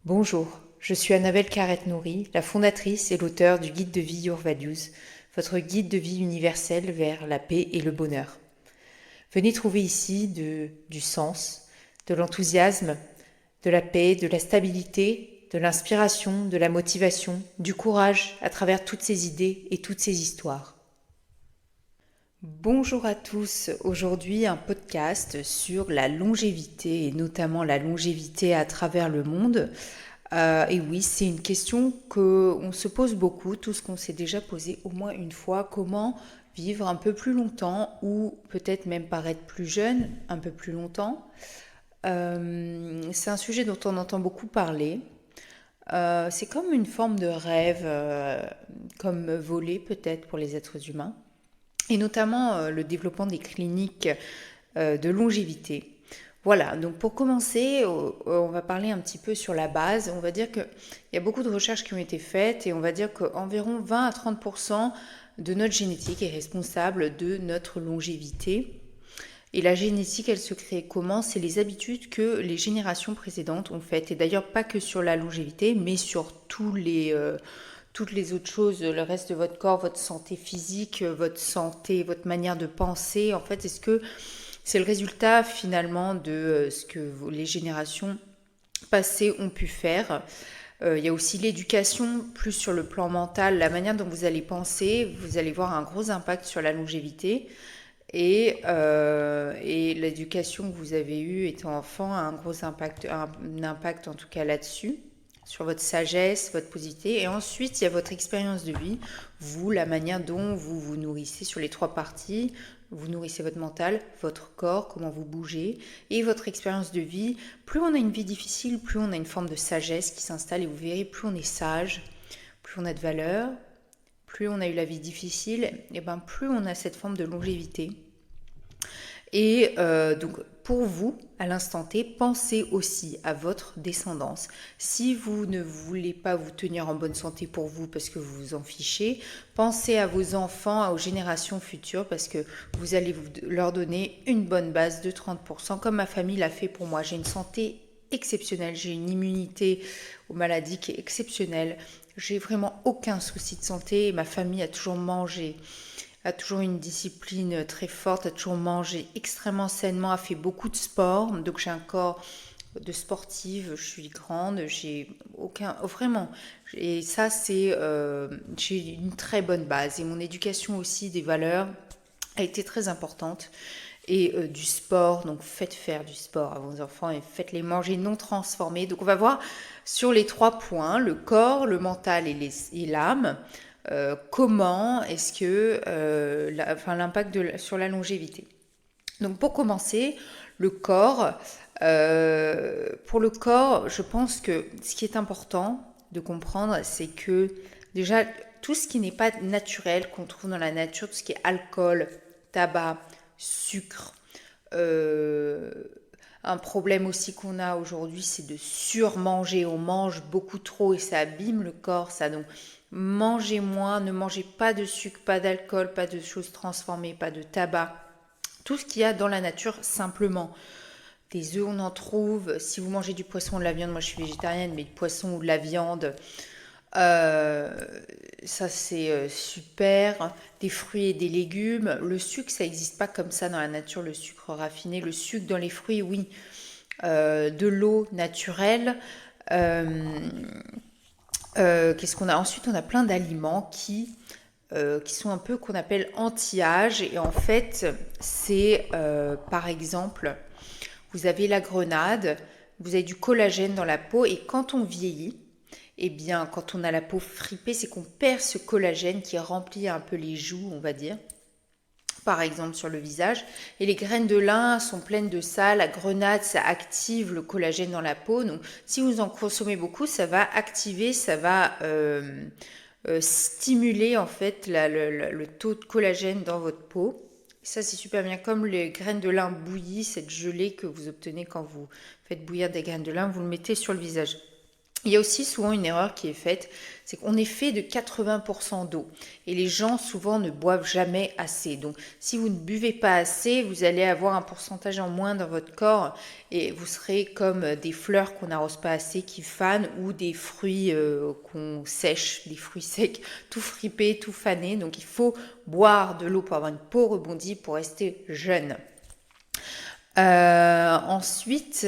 Bonjour, je suis Annabelle Carrette-Nourry, la fondatrice et l'auteure du guide de vie Your Values, votre guide de vie universel vers la paix et le bonheur. Venez trouver ici du sens, de l'enthousiasme, de la paix, de la stabilité, de l'inspiration, de la motivation, du courage à travers toutes ces idées et toutes ces histoires. Bonjour à tous, aujourd'hui un podcast sur la longévité et notamment la longévité à travers le monde. Et oui, c'est une question qu'on se pose beaucoup, tout ce qu'on s'est déjà posé au moins une fois, comment vivre un peu plus longtemps ou peut-être même paraître plus jeune un peu plus longtemps. C'est un sujet dont on entend beaucoup parler. C'est comme une forme de rêve, comme voler peut-être pour les êtres humains et notamment le développement des cliniques de longévité. Voilà, donc pour commencer, on va parler un petit peu sur la base. On va dire qu'il y a beaucoup de recherches qui ont été faites et on va dire qu'environ 20 à 30% de notre génétique est responsable de notre longévité. Et la génétique, elle se crée comment? C'est les habitudes que les générations précédentes ont faites. Et d'ailleurs, pas que sur la longévité, mais sur toutes les autres choses, le reste de votre corps, votre santé physique, votre santé, votre manière de penser. En fait, est-ce que c'est le résultat finalement de ce que les générations passées ont pu faire? Il y a aussi l'éducation, plus sur le plan mental, la manière dont vous allez penser, vous allez voir un gros impact sur la longévité. Et l'éducation que vous avez eue étant enfant a un gros impact, un impact en tout cas là-dessus, sur votre sagesse, votre positivité. Et ensuite, il y a votre expérience de vie, vous, la manière dont vous vous nourrissez sur les trois parties. Vous nourrissez votre mental, votre corps, comment vous bougez, et votre expérience de vie. Plus on a une vie difficile, plus on a une forme de sagesse qui s'installe, et vous verrez, plus on est sage, plus on a de valeur, plus on a eu la vie difficile, et ben plus on a cette forme de longévité. Et donc pour vous, à l'instant T, pensez aussi à votre descendance. Si vous ne voulez pas vous tenir en bonne santé pour vous parce que vous vous en fichez, pensez à vos enfants, aux générations futures parce que vous allez leur donner une bonne base de 30%, comme ma famille l'a fait pour moi. J'ai une santé exceptionnelle, j'ai une immunité aux maladies qui est exceptionnelle. J'ai vraiment aucun souci de santé. Ma famille a toujours mangé, a toujours une discipline très forte, a toujours mangé extrêmement sainement, a fait beaucoup de sport. Donc j'ai un corps de sportive, je suis grande, j'ai aucun... vraiment. Et ça, j'ai une très bonne base. Et mon éducation aussi des valeurs a été très importante. Et du sport, donc faites faire du sport à vos enfants et faites-les manger non transformés. Donc on va voir sur les trois points, le corps, le mental et l'âme, comment est-ce que l'impact sur la longévité. Donc pour commencer, le corps, pour le corps, je pense que ce qui est important de comprendre, c'est que déjà tout ce qui n'est pas naturel, qu'on trouve dans la nature, tout ce qui est alcool, tabac, sucre, euh, un problème aussi qu'on a aujourd'hui, c'est de surmanger. On mange beaucoup trop et ça abîme le corps, ça. Donc, mangez moins, ne mangez pas de sucre, pas d'alcool, pas de choses transformées, pas de tabac. Tout ce qu'il y a dans la nature, simplement. Des œufs, on en trouve. Si vous mangez du poisson ou de la viande, moi je suis végétarienne, mais du poisson ou de la viande, euh, ça c'est super. Des fruits et des légumes. Le sucre, ça n'existe pas comme ça dans la nature, le sucre raffiné. Le sucre dans les fruits, oui. De l'eau naturelle. Euh, Qu'est-ce qu'on a? Ensuite, on a plein d'aliments qui sont un peu qu'on appelle anti-âge. Et en fait, c'est par exemple, vous avez la grenade, vous avez du collagène dans la peau et quand on vieillit, eh bien, quand on a la peau fripée, c'est qu'on perd ce collagène qui remplit un peu les joues, on va dire, par exemple sur le visage. Et les graines de lin sont pleines de ça. La grenade, ça active le collagène dans la peau. Donc, si vous en consommez beaucoup, ça va activer, ça va stimuler en fait le taux de collagène dans votre peau. Ça, c'est super bien. Comme les graines de lin bouillies, cette gelée que vous obtenez quand vous faites bouillir des graines de lin, vous le mettez sur le visage. Il y a aussi souvent une erreur qui est faite, c'est qu'on est fait de 80% d'eau. Et les gens souvent ne boivent jamais assez. Donc si vous ne buvez pas assez, vous allez avoir un pourcentage en moins dans votre corps et vous serez comme des fleurs qu'on n'arrose pas assez, qui fanent, ou des fruits qu'on sèche, des fruits secs, tout fripés, tout fanés. Donc il faut boire de l'eau pour avoir une peau rebondie, pour rester jeune. Ensuite,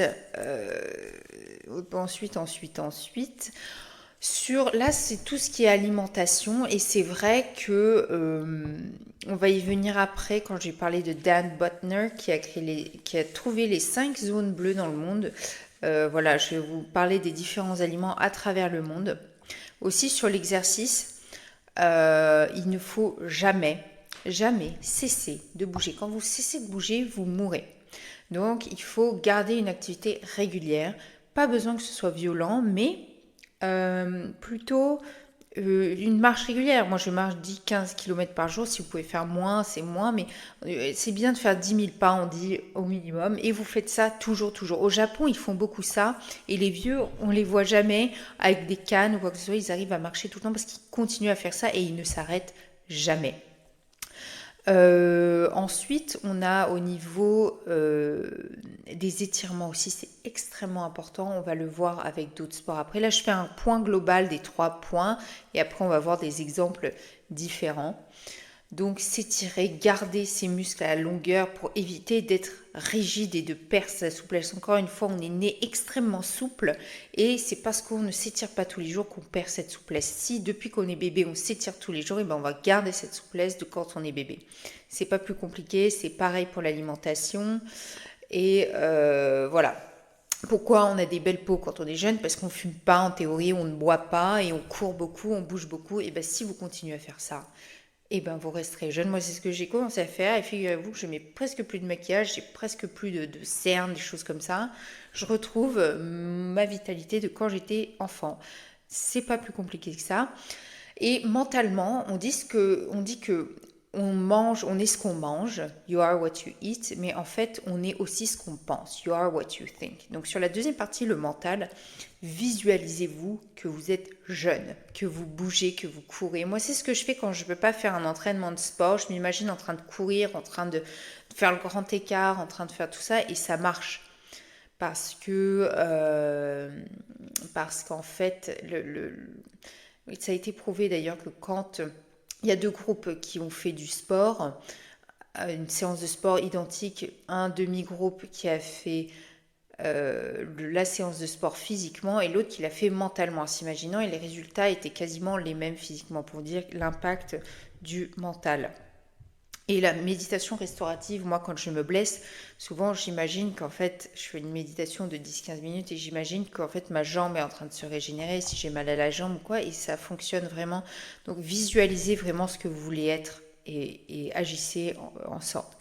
ensuite, là, c'est tout ce qui est alimentation, et c'est vrai que on va y venir après quand j'ai parlé de Dan Buettner qui a trouvé les 5 zones bleues dans le monde. Voilà, je vais vous parler des différents aliments à travers le monde. Aussi sur l'exercice, il ne faut jamais, jamais cesser de bouger. Quand vous cessez de bouger, vous mourrez. Donc, il faut garder une activité régulière. Pas besoin que ce soit violent, mais plutôt une marche régulière. Moi, je marche 10-15 km par jour. Si vous pouvez faire moins, c'est moins, mais c'est bien de faire 10 000 pas, on dit, au minimum. Et vous faites ça toujours, toujours. Au Japon, ils font beaucoup ça. Et les vieux, on les voit jamais avec des cannes ou quoi que ce soit. Ils arrivent à marcher tout le temps parce qu'ils continuent à faire ça et ils ne s'arrêtent jamais. Ensuite, on a au niveau des étirements aussi, c'est extrêmement important. On va le voir avec d'autres sports. Après, là, je fais un point global des 3 points et après, on va voir des exemples différents. Donc, s'étirer, garder ses muscles à la longueur pour éviter d'être rigide et de perdre sa souplesse. Encore une fois, on est né extrêmement souple et c'est parce qu'on ne s'étire pas tous les jours qu'on perd cette souplesse. Si depuis qu'on est bébé, on s'étire tous les jours, et ben on va garder cette souplesse de quand on est bébé. C'est pas plus compliqué, c'est pareil pour l'alimentation. Et voilà. Pourquoi on a des belles peaux quand on est jeune? Parce qu'on fume pas en théorie, on ne boit pas et on court beaucoup, on bouge beaucoup. Et ben si vous continuez à faire ça, et ben vous resterez jeune. Moi, c'est ce que j'ai commencé à faire. Et figurez-vous que je mets presque plus de maquillage, j'ai presque plus de cernes, des choses comme ça. Je retrouve ma vitalité de quand j'étais enfant. C'est pas plus compliqué que ça. Et mentalement, on dit que on mange, on est ce qu'on mange, you are what you eat, mais en fait, on est aussi ce qu'on pense, you are what you think. Donc sur la deuxième partie, le mental, visualisez-vous que vous êtes jeune, que vous bougez, que vous courez. Moi, c'est ce que je fais quand je ne peux pas faire un entraînement de sport. Je m'imagine en train de courir, en train de faire le grand écart, en train de faire tout ça, et ça marche. Parce qu'en fait, ça a été prouvé d'ailleurs que quand il y a 2 groupes qui ont fait du sport, une séance de sport identique, un demi-groupe qui a fait la séance de sport physiquement et l'autre qui l'a fait mentalement, en s'imaginant, et les résultats étaient quasiment les mêmes physiquement, pour dire l'impact du mental. Et la méditation restaurative, moi quand je me blesse, souvent j'imagine qu'en fait, je fais une méditation de 10-15 minutes et j'imagine qu'en fait ma jambe est en train de se régénérer, si j'ai mal à la jambe ou quoi, et ça fonctionne vraiment. Donc visualisez vraiment ce que vous voulez être et agissez en sorte.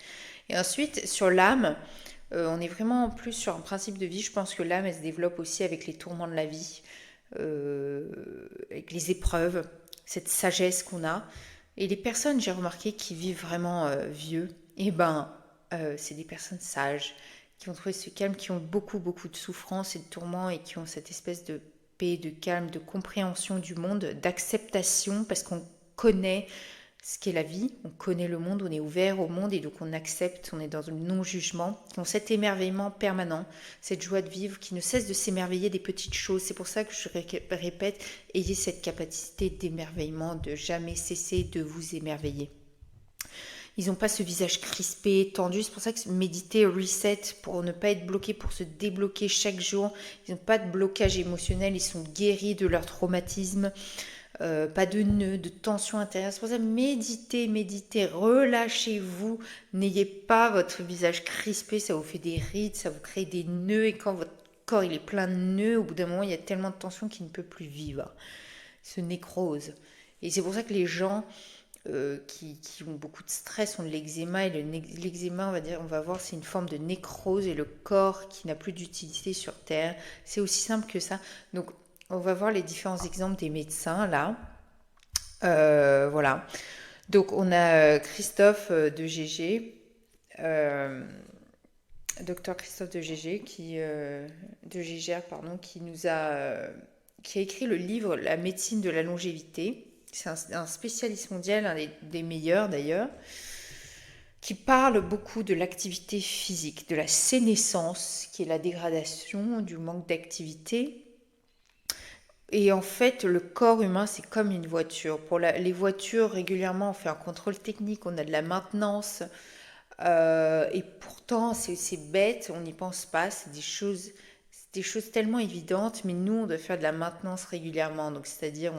Et ensuite, sur l'âme, on est vraiment plus sur un principe de vie. Je pense que l'âme, elle se développe aussi avec les tourments de la vie, avec les épreuves, cette sagesse qu'on a. Et les personnes, j'ai remarqué, qui vivent vraiment vieux, eh ben, c'est des personnes sages, qui ont trouvé ce calme, qui ont beaucoup, beaucoup de souffrance et de tourments, et qui ont cette espèce de paix, de calme, de compréhension du monde, d'acceptation, parce qu'on connaît ce qu'est la vie, on connaît le monde, on est ouvert au monde, et donc on accepte, on est dans le non-jugement, qui ont cet émerveillement permanent, cette joie de vivre, qui ne cesse de s'émerveiller des petites choses. C'est pour ça que je répète, ayez cette capacité d'émerveillement, de jamais cesser de vous émerveiller. Ils n'ont pas ce visage crispé, tendu. C'est pour ça que méditer, reset, pour ne pas être bloqué, pour se débloquer chaque jour. Ils n'ont pas de blocage émotionnel, ils sont guéris de leur traumatisme. Pas de nœuds, de tension intérieure. C'est pour ça, méditez, relâchez-vous. N'ayez pas votre visage crispé, ça vous fait des rides, ça vous crée des nœuds. Et quand votre corps il est plein de nœuds, au bout d'un moment, il y a tellement de tension qu'il ne peut plus vivre. Se nécrose. Et c'est pour ça que les gens qui ont beaucoup de stress ont de l'eczéma. Et l'eczéma, on va voir, c'est une forme de nécrose et le corps qui n'a plus d'utilité sur Terre. C'est aussi simple que ça. Donc, on va voir les différents exemples des médecins là. Voilà. Donc on a Christophe de GG, docteur Christophe de GG de GGR, pardon, qui nous a qui a écrit le livre La médecine de la longévité. C'est un spécialiste mondial, un des meilleurs d'ailleurs, qui parle beaucoup de l'activité physique, de la sénescence, qui est la dégradation, du manque d'activité. Et en fait, le corps humain, c'est comme une voiture. Pour les voitures, régulièrement, on fait un contrôle technique, on a de la maintenance. Et pourtant, c'est bête, on n'y pense pas. C'est des choses tellement évidentes, mais nous, on doit faire de la maintenance régulièrement. Donc, c'est-à-dire,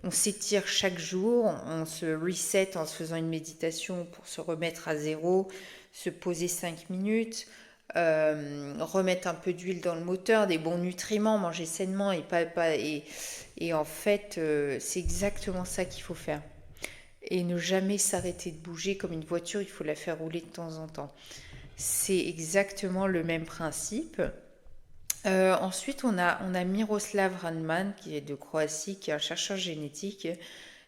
on s'étire chaque jour, on se reset en se faisant une méditation pour se remettre à zéro, se poser 5 minutes. Remettre un peu d'huile dans le moteur, des bons nutriments, manger sainement et en fait c'est exactement ça qu'il faut faire. Et ne jamais s'arrêter de bouger comme une voiture, il faut la faire rouler de temps en temps. C'est exactement le même principe. Ensuite, on a Miroslav Radman, qui est de Croatie, qui est un chercheur génétique,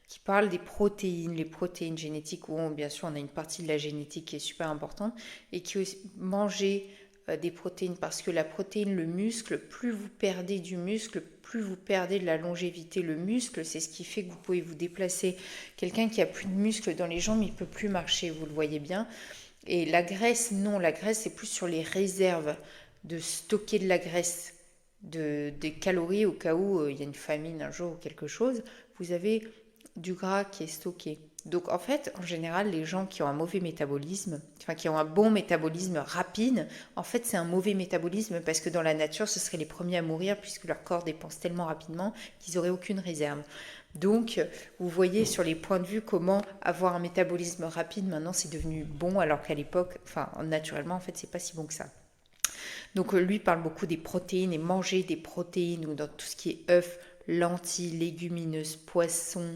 qui parle des protéines, les protéines génétiques, où bien sûr on a une partie de la génétique qui est super importante, et qui manger des protéines, parce que la protéine, le muscle, plus vous perdez du muscle, plus vous perdez de la longévité. Le muscle, c'est ce qui fait que vous pouvez vous déplacer. Quelqu'un qui a plus de muscle dans les jambes, il peut plus marcher, vous le voyez bien. Et la graisse, non, la graisse, c'est plus sur les réserves, de stocker de la graisse, des calories au cas où il y a une famine un jour ou quelque chose. Vous avez du gras qui est stocké. Donc en fait, en général, les gens qui ont un mauvais métabolisme, enfin qui ont un bon métabolisme rapide, en fait c'est un mauvais métabolisme parce que dans la nature, ce seraient les premiers à mourir puisque leur corps dépense tellement rapidement qu'ils n'auraient aucune réserve. Donc vous voyez sur les points de vue comment avoir un métabolisme rapide, maintenant c'est devenu bon alors qu'à l'époque, enfin naturellement en fait c'est pas si bon que ça. Donc lui parle beaucoup des protéines et manger des protéines ou dans tout ce qui est œufs, lentilles, légumineuses, poissons.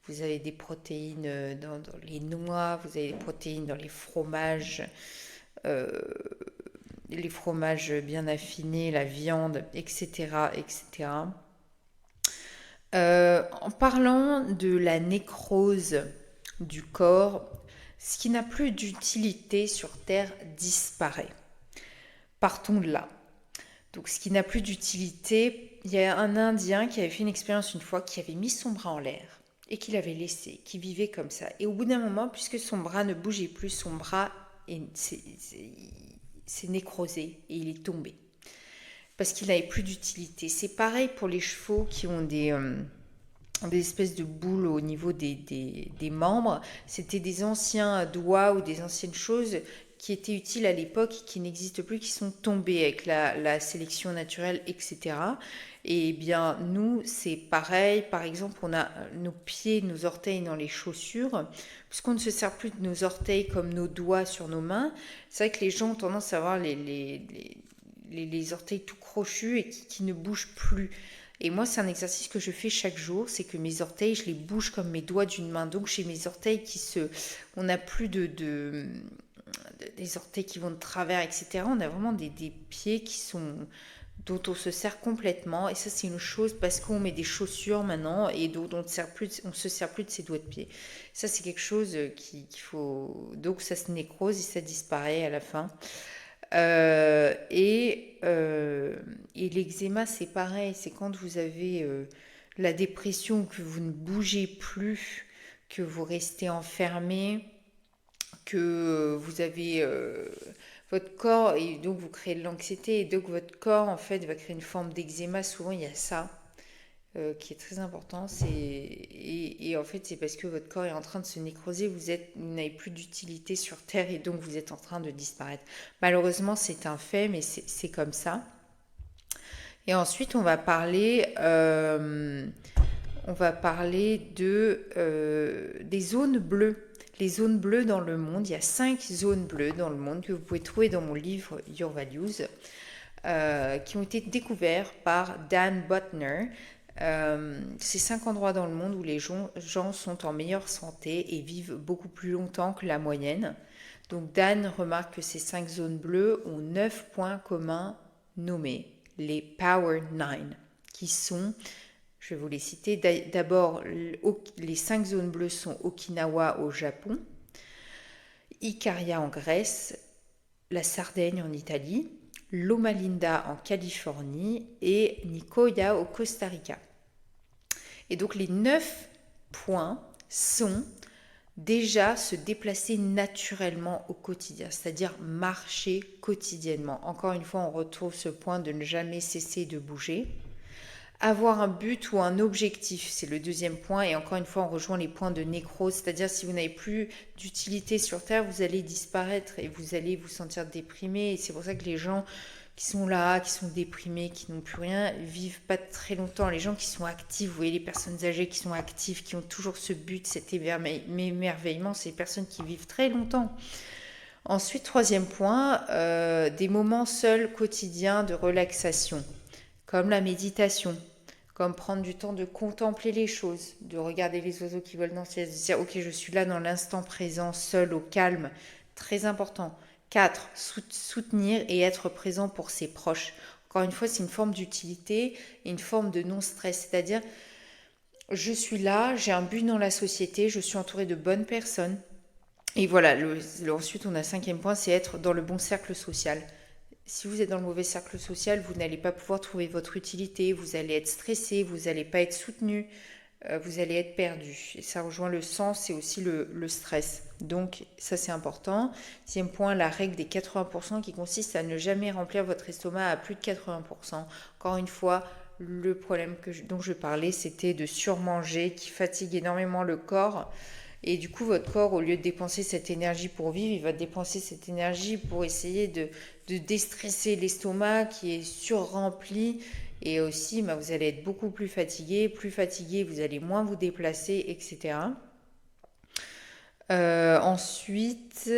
Vous avez des protéines dans les noix, vous avez des protéines dans les fromages bien affinés, la viande, etc. etc. En parlant de la nécrose du corps, ce qui n'a plus d'utilité sur Terre disparaît. Partons de là. Donc ce qui n'a plus d'utilité, il y a un Indien qui avait fait une expérience une fois, qui avait mis son bras en l'air et qui l'avait laissé, qui vivait comme ça. Et au bout d'un moment, puisque son bras ne bougeait plus, son bras s'est nécrosé et il est tombé. Parce qu'il n'avait plus d'utilité. C'est pareil pour les chevaux qui ont des espèces de boules au niveau des membres. C'était des anciens doigts ou des anciennes choses qui étaient utiles à l'époque, qui n'existent plus, qui sont tombées avec la sélection naturelle, etc. Et bien, nous, c'est pareil. Par exemple, on a nos pieds, nos orteils dans les chaussures. Puisqu'on ne se sert plus de nos orteils comme nos doigts sur nos mains, c'est vrai que les gens ont tendance à avoir les orteils tout crochus et qui ne bougent plus. Et moi, c'est un exercice que je fais chaque jour, c'est que mes orteils, je les bouge comme mes doigts d'une main. Donc, j'ai mes orteils on n'a plus des orteils qui vont de travers, etc. On a vraiment des pieds dont on se sert complètement. Et ça, c'est une chose parce qu'on met des chaussures maintenant et dont on ne se sert plus de ses doigts de pied. Ça, c'est quelque chose qu'il faut... Donc, ça se nécrose et ça disparaît à la fin. Et l'eczéma, c'est pareil, c'est quand vous avez la dépression, que vous ne bougez plus, que vous restez enfermé, que vous avez votre corps, et donc vous créez de l'anxiété, et donc votre corps en fait va créer une forme d'eczéma. Souvent il y a ça qui est très important, et en fait c'est parce que votre corps est en train de se nécroser, vous n'avez plus d'utilité sur Terre et donc vous êtes en train de disparaître. Malheureusement c'est un fait, mais c'est comme ça. Et ensuite on va parler des zones bleues. Les zones bleues dans le monde, il y a 5 zones bleues dans le monde que vous pouvez trouver dans mon livre Your Values, qui ont été découverts par Dan Buettner. C'est 5 endroits dans le monde où les gens sont en meilleure santé et vivent beaucoup plus longtemps que la moyenne. Donc Dan remarque que ces 5 zones bleues ont 9 points communs nommés les Power 9, qui sont, je vais vous les citer, d'abord les 5 zones bleues sont Okinawa au Japon, Ikaria en Grèce, la Sardaigne en Italie, Loma Linda en Californie et Nicoya au Costa Rica. Et donc les 9 points sont déjà se déplacer naturellement au quotidien, c'est-à-dire marcher quotidiennement. Encore une fois, on retrouve ce point de ne jamais cesser de bouger. Avoir un but ou un objectif, c'est le deuxième point. Et encore une fois, on rejoint les points de nécrose, c'est-à-dire si vous n'avez plus d'utilité sur Terre, vous allez disparaître et vous allez vous sentir déprimé. Et c'est pour ça que les gens qui sont là, qui sont déprimés, qui n'ont plus rien, vivent pas très longtemps. Les gens qui sont actifs, vous voyez les personnes âgées qui sont actives, qui ont toujours ce but, cet émerveillement, c'est les personnes qui vivent très longtemps. Ensuite, troisième point, des moments seuls quotidiens de relaxation, comme la méditation, comme prendre du temps de contempler les choses, de regarder les oiseaux qui volent dans le ciel, de se dire ok, je suis là dans l'instant présent, seul, au calme, très important. 4. Soutenir et être présent pour ses proches. Encore une fois, c'est une forme d'utilité et une forme de non-stress. C'est-à-dire, je suis là, j'ai un but dans la société, je suis entourée de bonnes personnes. Et voilà, ensuite, on a le cinquième point, c'est être dans le bon cercle social. Si vous êtes dans le mauvais cercle social, vous n'allez pas pouvoir trouver votre utilité, vous allez être stressé, vous n'allez pas être soutenu, vous allez être perdu. Et ça rejoint le sens et aussi le stress. Donc ça c'est important. Sixième point, la règle des 80% qui consiste à ne jamais remplir votre estomac à plus de 80%. Encore une fois, le problème dont je parlais, c'était de surmanger qui fatigue énormément le corps. Et du coup, votre corps, au lieu de dépenser cette énergie pour vivre, il va dépenser cette énergie pour essayer de déstresser l'estomac qui est surrempli. Et aussi, vous allez être beaucoup plus fatigué. Plus fatigué, vous allez moins vous déplacer, etc. Ensuite,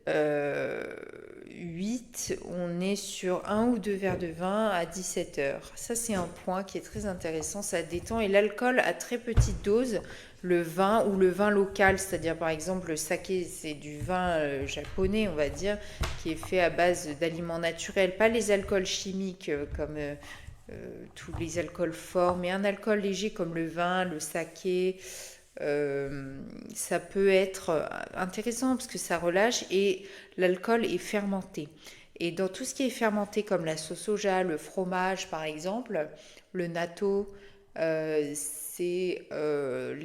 8, on est sur 1 ou 2 verres de vin à 17 heures. Ça, c'est un point qui est très intéressant, ça détend. Et l'alcool à très petite dose, le vin ou le vin local, c'est-à-dire par exemple le saké, c'est du vin japonais, on va dire, qui est fait à base d'aliments naturels, pas les alcools chimiques comme tous les alcools forts, mais un alcool léger comme le vin, le saké. Ça peut être intéressant parce que ça relâche et l'alcool est fermenté. Et dans tout ce qui est fermenté comme la sauce soja, le fromage par exemple, le natto, les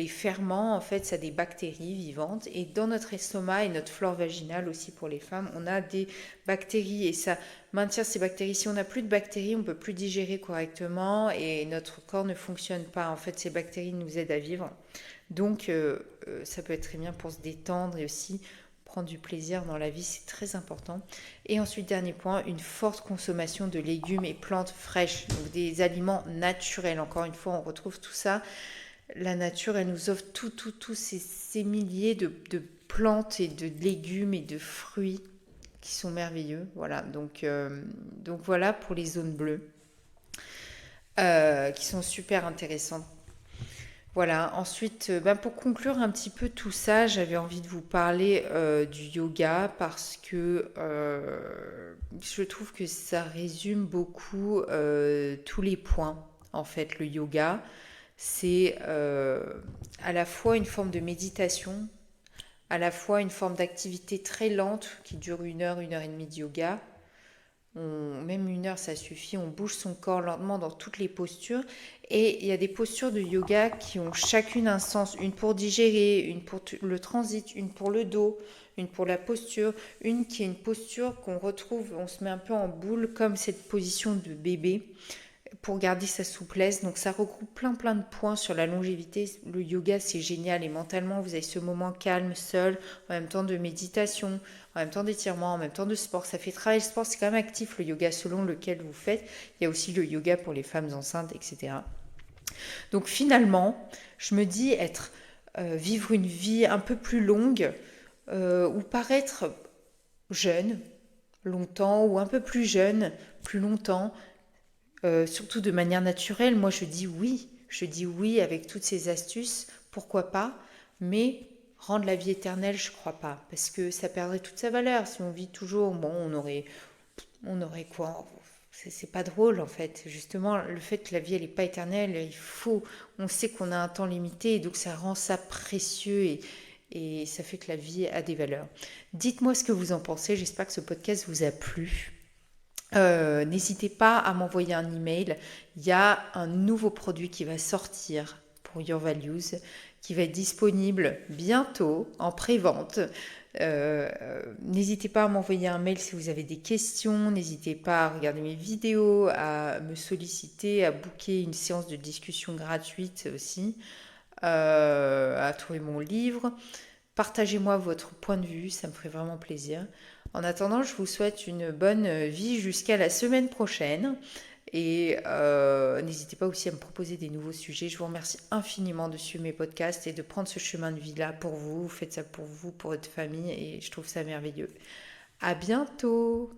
ferments en fait, ça a des bactéries vivantes et dans notre estomac et notre flore vaginale aussi pour les femmes, on a des bactéries et ça maintient ces bactéries. Si on n'a plus de bactéries, on ne peut plus digérer correctement et notre corps ne fonctionne pas. En fait, ces bactéries nous aident à vivre. Donc, ça peut être très bien pour se détendre et aussi prendre du plaisir dans la vie, c'est très important. Et ensuite, dernier point, une forte consommation de légumes et plantes fraîches, donc des aliments naturels. Encore une fois, on retrouve tout ça. La nature, elle nous offre tous ces milliers de plantes et de légumes et de fruits qui sont merveilleux. Voilà, donc voilà pour les zones bleues qui sont super intéressantes. Voilà, ensuite, pour conclure un petit peu tout ça, j'avais envie de vous parler du yoga parce que je trouve que ça résume beaucoup tous les points. En fait, le yoga, c'est à la fois une forme de méditation, à la fois une forme d'activité très lente qui dure 1 heure, 1 heure et demie de yoga. Même 1 heure, ça suffit. On bouge son corps lentement dans toutes les postures. Et il y a des postures de yoga qui ont chacune un sens. Une pour digérer, une pour le transit, une pour le dos, une pour la posture, une qui est une posture qu'on retrouve, on se met un peu en boule, comme cette position de bébé, pour garder sa souplesse. Donc ça regroupe plein de points sur la longévité. Le yoga, c'est génial. Et mentalement, vous avez ce moment calme, seul, en même temps de méditation, en même temps d'étirement, en même temps de sport. Ça fait travailler le sport, c'est quand même actif le yoga selon lequel vous faites. Il y a aussi le yoga pour les femmes enceintes, etc. Donc finalement, je me dis vivre une vie un peu plus longue ou paraître jeune longtemps ou un peu plus jeune plus longtemps, surtout de manière naturelle. Moi, je dis oui avec toutes ces astuces, pourquoi pas, mais rendre la vie éternelle, je crois pas, parce que ça perdrait toute sa valeur. Si on vit toujours, on aurait quoi? C'est pas drôle en fait. Justement, le fait que la vie elle est pas éternelle, on sait qu'on a un temps limité, et donc ça rend ça précieux et ça fait que la vie a des valeurs. Dites-moi ce que vous en pensez. J'espère que ce podcast vous a plu. N'hésitez pas à m'envoyer un email. Il y a un nouveau produit qui va sortir pour Your Values, qui va être disponible bientôt en pré-vente. N'hésitez pas à m'envoyer un mail si vous avez des questions. N'hésitez pas à regarder mes vidéos, à me solliciter, à booker une séance de discussion gratuite aussi, à trouver mon livre. Partagez-moi votre point de vue, ça me ferait vraiment plaisir. En attendant, je vous souhaite une bonne vie jusqu'à la semaine prochaine. Et n'hésitez pas aussi à me proposer des nouveaux sujets. Je vous remercie infiniment de suivre mes podcasts et de prendre ce chemin de vie-là pour vous. Faites ça pour vous, pour votre famille, et je trouve ça merveilleux. À bientôt!